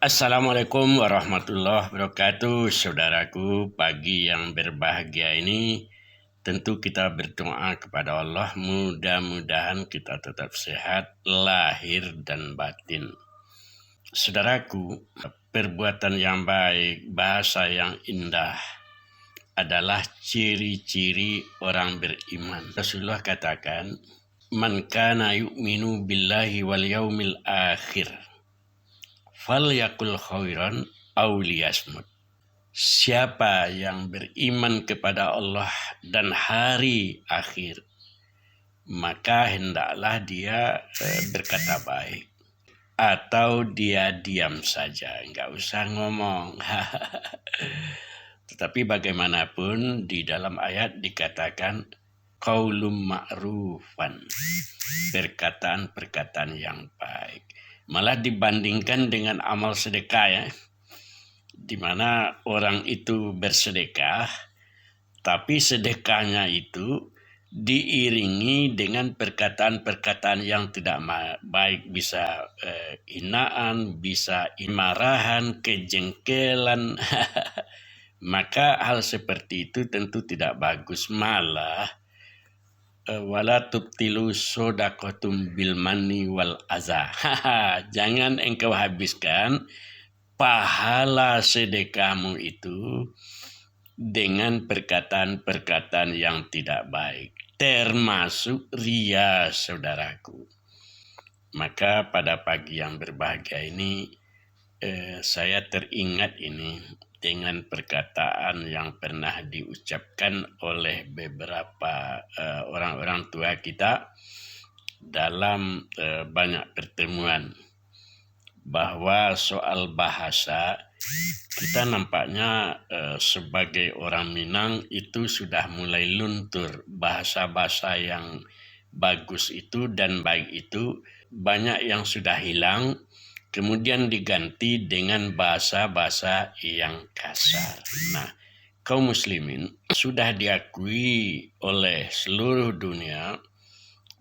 Assalamualaikum warahmatullahi wabarakatuh, saudaraku. Pagi yang berbahagia ini tentu kita berdoa kepada Allah, mudah-mudahan kita tetap sehat lahir dan batin. Saudaraku, perbuatan yang baik, bahasa yang indah adalah ciri-ciri orang beriman. Rasulullah katakan, "Man kana yu'minu billahi wal yaumil akhir falyakul khairan aw liyasmut." Siapa yang beriman kepada Allah dan hari akhir, maka hendaklah dia berkata baik, atau dia diam saja, enggak usah ngomong. Tetapi bagaimanapun di dalam ayat dikatakan qaulum ma'rufan, perkataan-perkataan yang baik. Malah dibandingkan dengan amal sedekah, ya, di mana orang itu bersedekah, tapi sedekahnya itu diiringi dengan perkataan-perkataan yang tidak baik, bisa hinaan, bisa imarahan, kejengkelan. Maka hal seperti itu tentu tidak bagus. Malah wala tubtilu sodakotum bil manni wal aza. Jangan engkau habiskan pahala sedekahmu itu dengan perkataan-perkataan yang tidak baik, termasuk ria, saudaraku. Maka pada pagi yang berbahagia ini saya teringat ini dengan perkataan yang pernah diucapkan oleh beberapa orang-orang tua kita dalam banyak pertemuan, bahwa soal bahasa kita nampaknya sebagai orang Minang itu sudah mulai luntur. Bahasa-bahasa yang bagus itu dan baik itu banyak yang sudah hilang, kemudian diganti dengan bahasa-bahasa yang kasar. Nah, kaum muslimin sudah diakui oleh seluruh dunia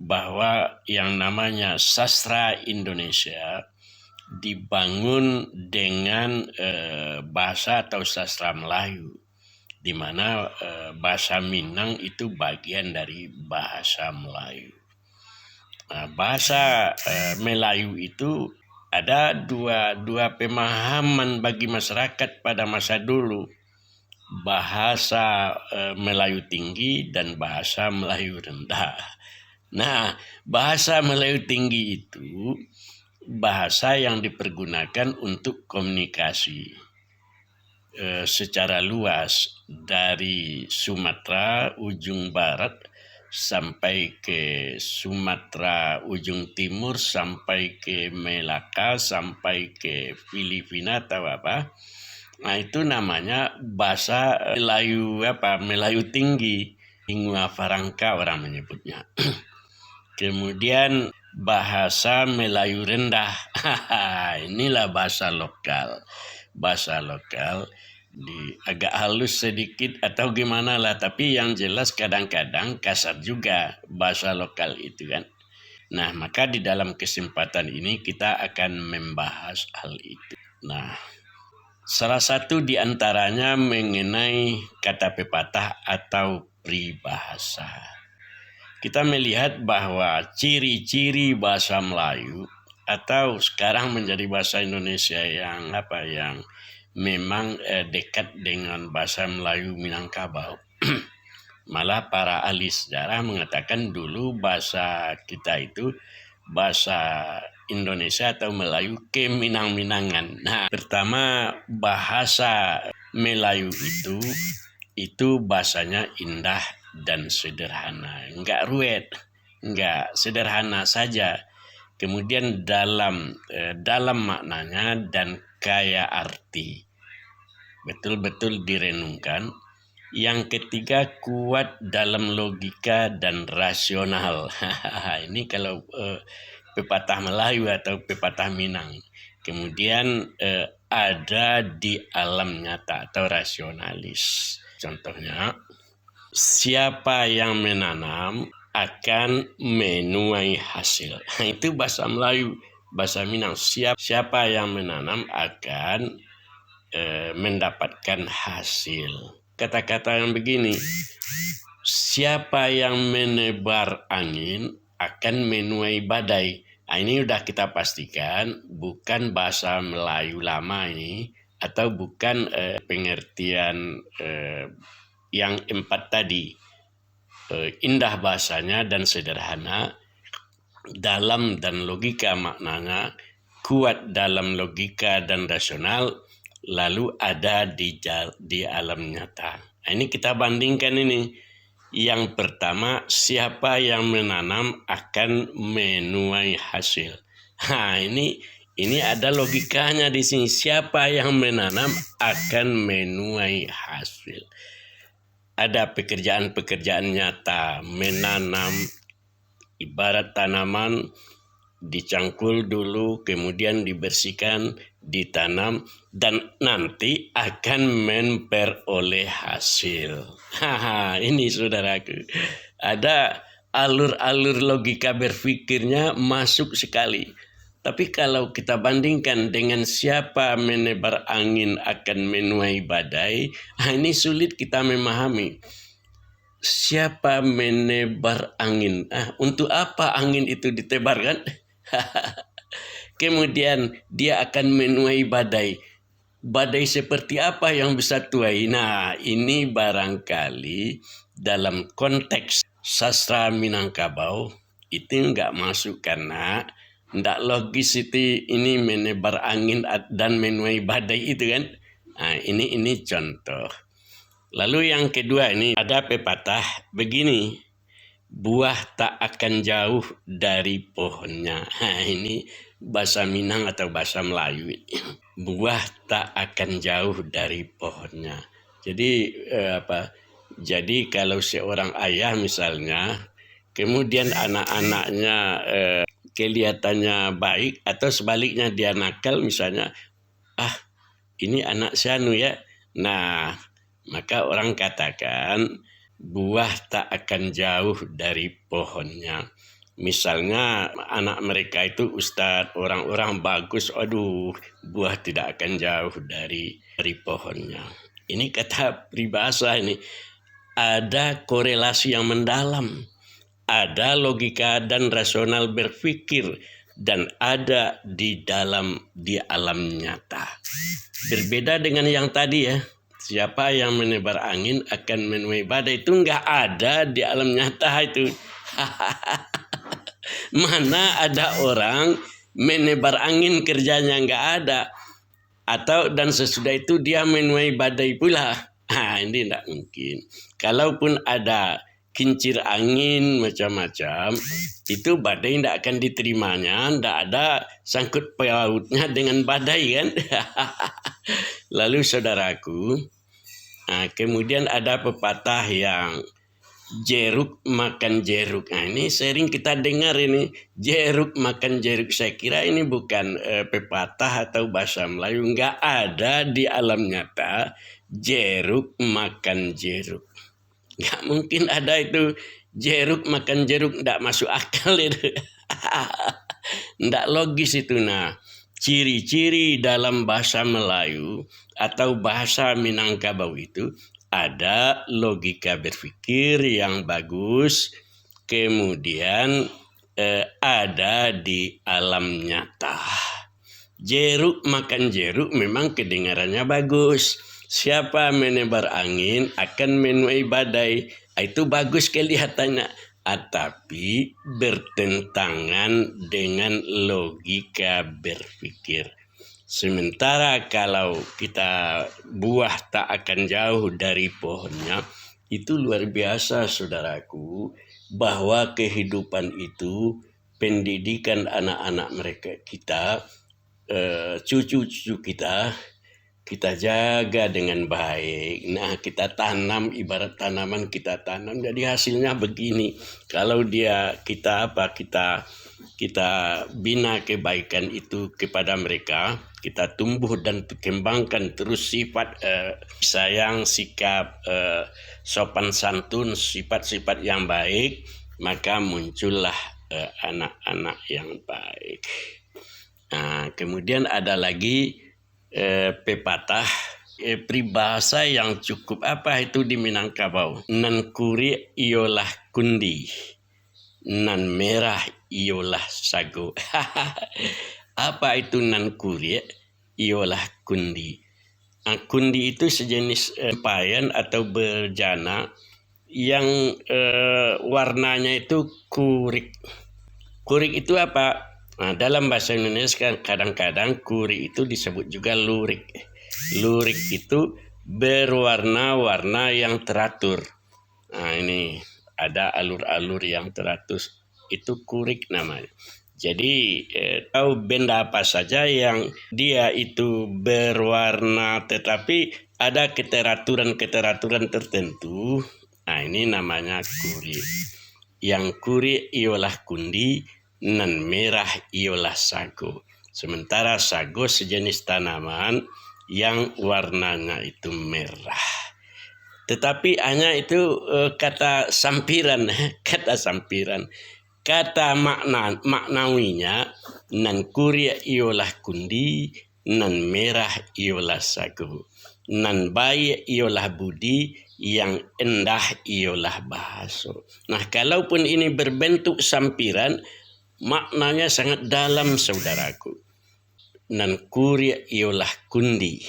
bahwa yang namanya sastra Indonesia dibangun dengan bahasa atau sastra Melayu, di mana bahasa Minang itu bagian dari bahasa Melayu. Nah, bahasa Melayu itu ada dua pemahaman bagi masyarakat pada masa dulu, bahasa Melayu tinggi dan bahasa Melayu rendah. Nah, bahasa Melayu tinggi itu bahasa yang dipergunakan untuk komunikasi secara luas dari Sumatera ujung barat sampai ke Sumatera ujung timur, sampai ke Melaka, sampai ke Filipina atau apa. Nah, itu namanya bahasa Melayu tinggi, lingua franca orang menyebutnya. Kemudian bahasa Melayu rendah. Inilah bahasa lokal. Bahasa lokal agak halus sedikit atau gimana lah, tapi yang jelas kadang-kadang kasar juga bahasa lokal itu kan. Nah, maka di dalam kesempatan ini kita akan membahas hal itu. Nah, salah satu di antaranya mengenai kata pepatah atau peribahasa. Kita melihat bahwa ciri-ciri bahasa Melayu atau sekarang menjadi bahasa Indonesia yang memang dekat dengan bahasa Melayu Minangkabau. Malah para ahli sejarah mengatakan dulu bahasa kita itu bahasa Indonesia atau Melayu keminang-minangan. Nah, pertama, bahasa Melayu itu bahasanya indah dan sederhana, enggak ruwet, enggak, sederhana saja. Kemudian dalam maknanya dan kaya arti, betul-betul direnungkan. Yang ketiga, kuat dalam logika dan rasional. Ini kalau pepatah Melayu atau pepatah Minang. Kemudian ada di alam nyata atau rasionalis. Contohnya, siapa yang menanam akan menuai hasil. Itu bahasa Melayu bahasa Minang, siapa yang menanam akan mendapatkan hasil. Kata-kata yang begini, siapa yang menebar angin akan menuai badai. Nah, ini sudah kita pastikan bukan bahasa Melayu lama ini, atau bukan pengertian yang empat tadi. Indah bahasanya dan sederhana, dalam dan logika maknanya, kuat dalam logika dan rasional, lalu ada di alam nyata. Nah, ini kita bandingkan ini. Yang pertama, siapa yang menanam akan menuai hasil. Nah, ini ada logikanya di sini. Siapa yang menanam akan menuai hasil. Ada pekerjaan-pekerjaan nyata, menanam, ibarat tanaman dicangkul dulu, kemudian dibersihkan, ditanam, dan nanti akan memperoleh hasil. Ini saudaraku, ada alur-alur logika berpikirnya masuk sekali. Tapi kalau kita bandingkan dengan siapa menebar angin akan menuai badai, ini sulit kita memahami. Siapa menebar angin? Untuk apa angin itu ditebarkan? Kemudian dia akan menuai badai. Badai seperti apa yang bisa tuai? Nah, ini barangkali dalam konteks sastra Minangkabau itu enggak masuk, karena enggak logis itu ini menebar angin dan menuai badai itu kan. Nah, ini contoh. Lalu yang kedua, ini ada pepatah begini, buah tak akan jauh dari pohonnya. Nah, ini bahasa Minang atau bahasa Melayu. Buah tak akan jauh dari pohonnya. Jadi Jadi kalau seorang ayah misalnya, kemudian anak-anaknya kelihatannya baik, atau sebaliknya dia nakal misalnya, ini anak Syanu ya. Nah, maka orang katakan buah tak akan jauh dari pohonnya. Misalnya anak mereka itu ustadz, orang-orang bagus, buah tidak akan jauh dari pohonnya. Ini kata peribahasa ini. Ada korelasi yang mendalam. Ada logika dan rasional berpikir, dan ada di alam nyata. Berbeda dengan yang tadi ya. Siapa yang menebar angin akan menuai badai, itu enggak ada di alam nyata itu. Mana ada orang menebar angin kerjanya, enggak ada. Dan sesudah itu dia menuai badai pula. Ini enggak mungkin. Kalaupun ada kincir angin macam-macam, itu badai tidak akan diterimanya, tidak ada sangkut pautnya dengan badai kan. Lalu saudaraku, kemudian ada pepatah yang jeruk makan jeruk. Ini sering kita dengar ini, jeruk makan jeruk. Saya kira ini bukan pepatah atau bahasa Melayu, enggak ada di alam nyata jeruk makan jeruk. Nggak mungkin ada itu, jeruk makan jeruk, nggak masuk akal itu. Nggak logis itu. Nah, ciri-ciri dalam bahasa Melayu atau bahasa Minangkabau itu ada logika berpikir yang bagus, kemudian ada di alam nyata. Jeruk makan jeruk memang kedengarannya bagus. Siapa menebar angin akan menuai badai. Itu bagus kelihatannya. Tapi bertentangan dengan logika berpikir. Sementara kalau kita buah tak akan jauh dari pohonnya, itu luar biasa saudaraku, bahwa kehidupan itu, pendidikan anak-anak mereka kita, cucu-cucu kita jaga dengan baik. Nah, kita tanam, ibarat tanaman kita tanam, jadi hasilnya begini. Kalau kita bina kebaikan itu kepada mereka, kita tumbuh dan kembangkan terus sifat sayang, sikap sopan santun, sifat-sifat yang baik, maka muncullah anak-anak yang baik. Nah, kemudian ada lagi pepatah peribahasa yang cukup apa itu di Minangkabau. Nan kuri iolah kundi, nan merah iolah sago. Apa itu nan kuri iolah kundi? Nah, kundi itu sejenis payan atau berjana yang warnanya itu kurik. Kurik itu apa? Nah, dalam bahasa Indonesia kadang-kadang kurik itu disebut juga lurik. Lurik itu berwarna-warna yang teratur. Nah, ini ada alur-alur yang teratur. Itu kurik namanya. Jadi tahu benda apa saja yang dia itu berwarna tetapi ada keteraturan-keteraturan tertentu. Nah, ini namanya kurik. Yang kurik ialah kundi, nan merah ialah sago. Sementara sago sejenis tanaman yang warnanya itu merah. Tetapi hanya itu kata sampiran, kata sampiran. Kata maknawinya, nan kuria ialah kundi, nan merah ialah sago. Nan baik ialah budi, yang indah ialah bahasa. Nah, kalaupun ini berbentuk sampiran, maknanya sangat dalam, saudaraku. Nan kuria ialah kundi,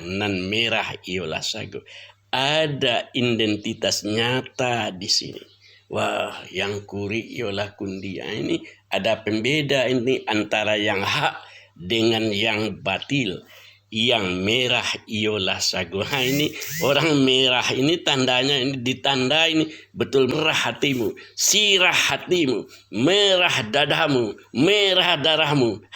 nan merah ialah sago. Ada identitas nyata di sini. Wah, yang kuri ialah kundi. Ini ada pembeda ini antara yang hak dengan yang batil. Yang merah ialah sago. Nah, ini orang merah ini tandanya ini ditanda ini betul merah hatimu, sirah hatimu, merah dadamu, merah darahmu.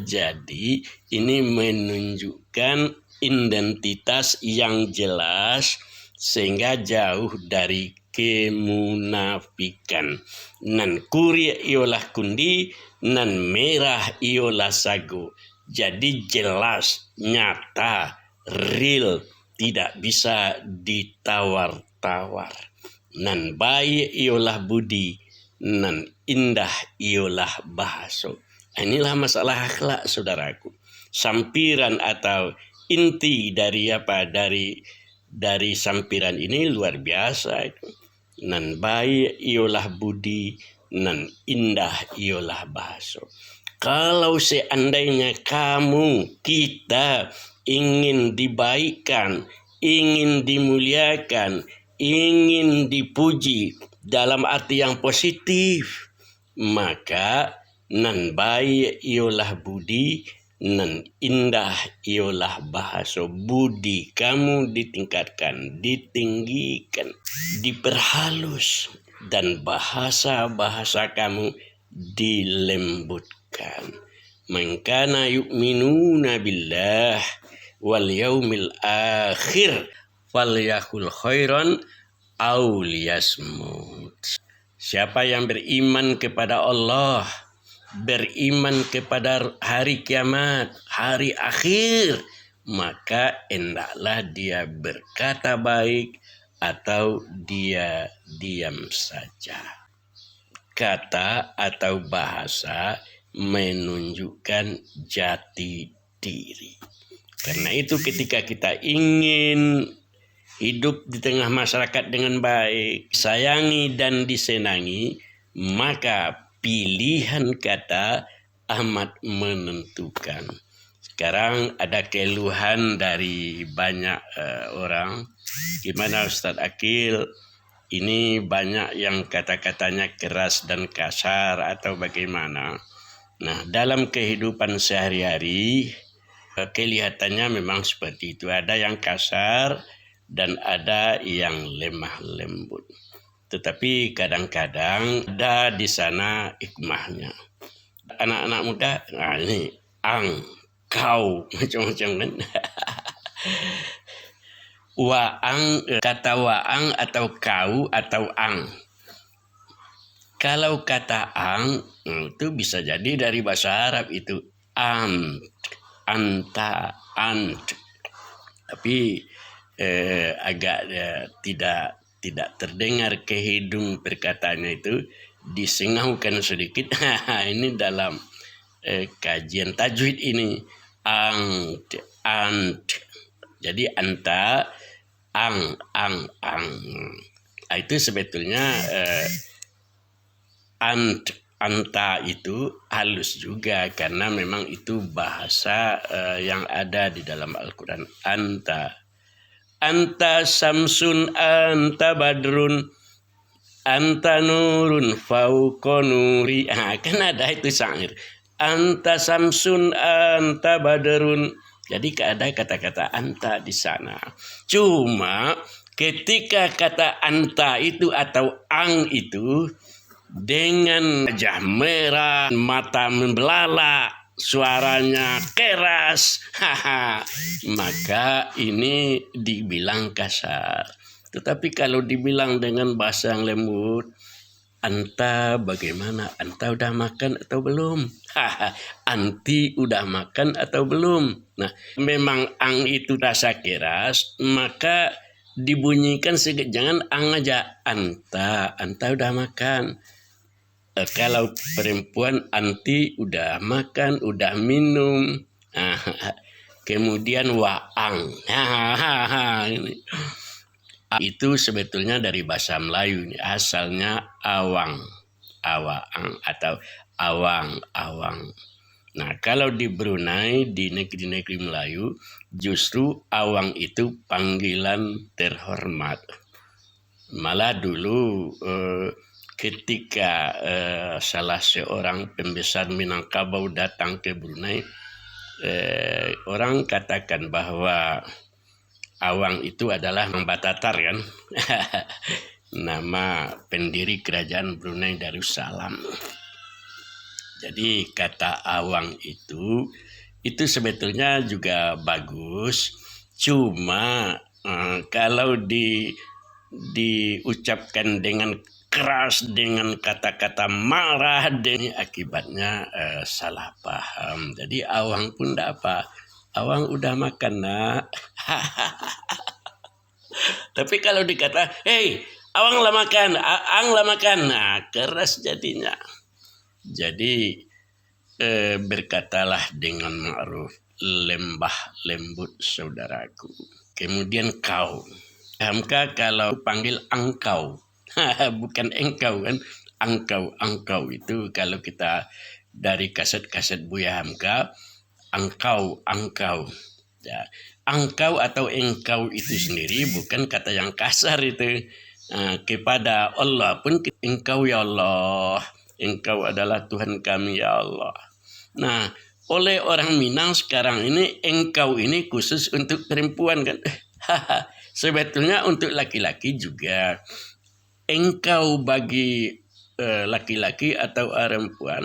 Jadi ini menunjukkan identitas yang jelas sehingga jauh dari kemunafikan. Nan kuri ialah kundi, nan merah ialah sago. Jadi jelas, nyata, real, tidak bisa ditawar-tawar. Nan baik ialah budi, nan indah ialah bahasa. Inilah masalah akhlak, saudaraku. Sampiran atau inti dari apa? Dari sampiran ini luar biasa. Nan baik ialah budi, nan indah ialah bahasa. Kalau seandainya kita ingin dibaikkan, ingin dimuliakan, ingin dipuji dalam arti yang positif, maka nan baik ialah budi, nan indah ialah bahasa. Budi kamu ditingkatkan, ditinggikan, diperhalus, dan bahasa-bahasa kamu dilembutkan. Man kana yu'minuna billah wal yaumil akhir falyakul khairan aw liyasmut. Siapa yang beriman kepada Allah, beriman kepada hari kiamat, hari akhir, maka hendaklah dia berkata baik atau dia diam saja. Kata atau bahasa menunjukkan jati diri. Karena itu ketika kita ingin hidup di tengah masyarakat dengan baik, sayangi dan disenangi, maka pilihan kata amat menentukan. Sekarang ada keluhan dari banyak orang, gimana Ustadz Akil, ini banyak yang kata-katanya keras dan kasar atau bagaimana. Nah, dalam kehidupan sehari-hari kelihatannya memang seperti itu. Ada yang kasar dan ada yang lemah lembut. Tetapi kadang-kadang ada di sana hikmahnya. Anak-anak muda, nah ini kau macam-macam kan. Waang, kata waang atau kau atau ang. Kalau kata ang itu bisa jadi dari bahasa Arab itu anta, ant. Tapi agak tidak terdengar ke hidung perkataannya itu. disingaukan sedikit. Ini dalam kajian tajwid ini, ant. Jadi anta, ang. Itu sebetulnya anta itu halus juga, karena memang itu bahasa yang ada di dalam Al-Quran. Anta samsun, anta badrun, anta nurun fauqa nuri. Kan ada itu syair. Anta samsun, anta badrun. Jadi ada kata-kata anta di sana. Cuma ketika kata anta itu atau ang itu dengan wajah merah, mata membelalak, suaranya keras, maka ini dibilang kasar. Tetapi kalau dibilang dengan bahasa yang lembut, anta bagaimana? Anta udah makan atau belum? Anti udah makan atau belum? Nah, memang ang itu rasa keras, maka dibunyikan jangan ang aja, anta udah makan. Kalau perempuan anti udah makan, udah minum. Kemudian waang. Itu sebetulnya dari bahasa Melayu, asalnya awang, awaang atau awang. Nah, kalau di Brunei, di negeri-negeri Melayu, justru awang itu panggilan terhormat. Malah dulu ketika salah seorang pembesar Minangkabau datang ke Brunei, orang katakan bahwa awang itu adalah Mbatatar, kan? Nama pendiri kerajaan Brunei Darussalam. Jadi kata awang itu sebetulnya juga bagus, cuma kalau diucapkan dengan keras, dengan kata-kata marah, dan akibatnya salah paham. Jadi awang pun tidak apa, awang udah makan nak. Tapi kalau dikata, hei awang lah makan, ang lah makan, nah keras jadinya. Jadi berkatalah dengan ma'ruf, lembah lembut saudaraku. Kemudian kau, Hamka kalau panggil angkau, bukan engkau kan, angkau itu kalau kita dari kaset-kaset Buya Hamka, angkau. Ya, angkau atau engkau itu sendiri bukan kata yang kasar itu. Kepada Allah pun, engkau ya Allah, engkau adalah Tuhan kami ya Allah. Nah, oleh orang Minang sekarang ini, engkau ini khusus untuk perempuan kan. Sebetulnya untuk laki-laki juga. Engkau bagi laki-laki atau perempuan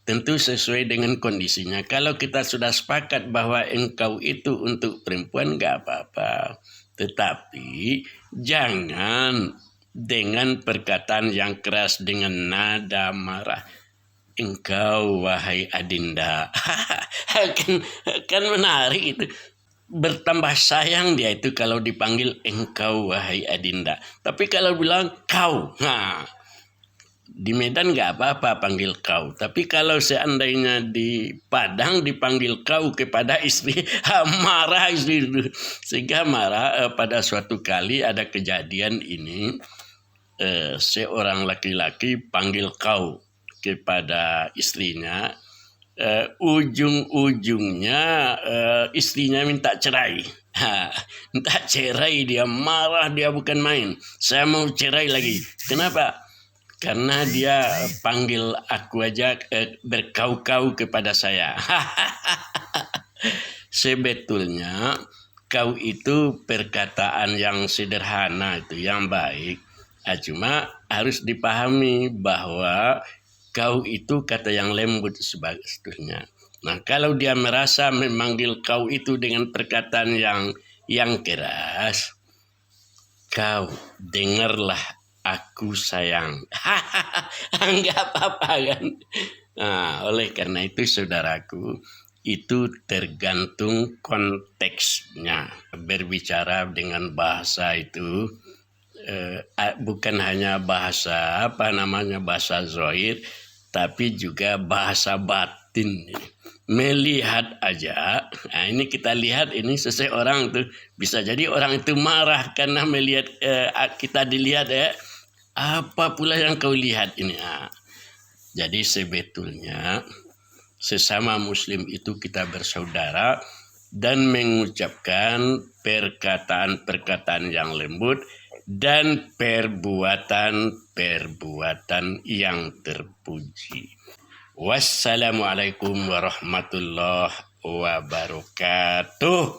tentu sesuai dengan kondisinya. Kalau kita sudah sepakat bahwa engkau itu untuk perempuan, nggak apa-apa. Tetapi jangan dengan perkataan yang keras, dengan nada marah. Engkau wahai Adinda. kan menarik itu. Bertambah sayang dia itu kalau dipanggil engkau wahai Adinda. Tapi kalau bilang kau, di Medan nggak apa-apa panggil kau. Tapi kalau seandainya di Padang dipanggil kau kepada istri, marah istri. Sehingga marah. Pada suatu kali ada kejadian ini, seorang laki-laki panggil kau kepada istrinya, ujung-ujungnya istrinya minta cerai. Minta cerai, dia marah, dia bukan main. Saya mau cerai lagi. Kenapa? Karena dia panggil aku aja berkau-kau kepada saya. Sebetulnya kau itu perkataan yang sederhana, itu yang baik. Cuma harus dipahami bahwa kau itu kata yang lembut sebetulnya. Nah, kalau dia merasa memanggil kau itu dengan perkataan yang keras, kau dengarlah aku sayang. Enggak apa-apa kan. Nah, oleh karena itu saudaraku, itu tergantung konteksnya. Berbicara dengan bahasa itu bukan hanya bahasa bahasa zahir, tapi juga bahasa batin. Melihat aja, nah ini kita lihat ini seseorang tuh bisa jadi orang itu marah karena melihat kita dilihat ya. Apa pula yang kau lihat ini? Jadi sebetulnya sesama muslim itu kita bersaudara dan mengucapkan perkataan-perkataan yang lembut dan perbuatan-perbuatan yang terpuji. Wassalamualaikum warahmatullahi wabarakatuh.